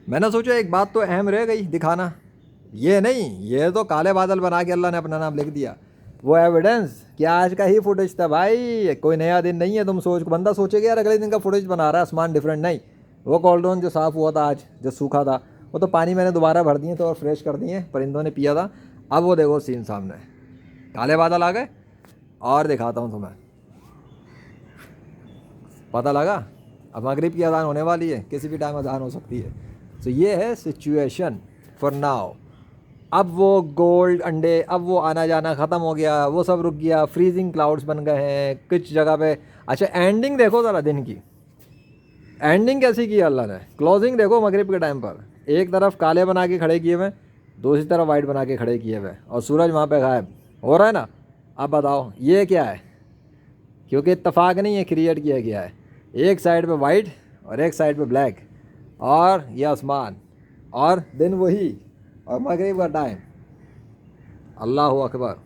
मैंने सोचा एक बात तो अहम रह गई दिखाना, ये नहीं, ये तो काले बादल बना के अल्लाह ने अपना नाम लिख दिया। वो एविडेंस कि आज का ही फुटेज था भाई, कोई नया दिन नहीं है। तुम सोच, बंदा सोचेगा यार अगले दिन का फुटेज बना रहा है, आसमान डिफरेंट नहीं। वो कॉल्ड्रोन जो साफ़ हुआ था आज, जो सूखा था, वो तो पानी मैंने दोबारा भर दिए तो और फ्रेश कर दिए, परिंदों ने पिया था। अब वो देखो सीन सामने, काले बादल आ गए। और दिखाता हूँ तुम्हें, पता लगा अब मगरिब की अजान होने वाली है, किसी भी टाइम अजान हो सकती है। तो ये है सिचुएशन फॉर नाउ। अब वो गोल्ड अंडे, अब वो आना जाना ख़त्म हो गया, वो सब रुक गया, फ्रीजिंग क्लाउड्स बन गए हैं कुछ जगह पे। अच्छा एंडिंग देखो ज़रा दिन की, एंडिंग कैसी की अल्लाह ने। क्लोजिंग देखो मगरिब के टाइम पर, एक तरफ काले बना के खड़े किए हुए, दूसरी तरफ वाइट बना के खड़े किए हुए, और सूरज वहाँ पे गायब हो रहा है ना। अब बताओ ये क्या है, क्योंकि इत्तेफाक नहीं है, क्रिएट किया गया है। एक साइड पे वाइट और एक साइड पे ब्लैक, और ये आसमान, और दिन वही, और मगरिब का टाइम। अल्लाह अकबर।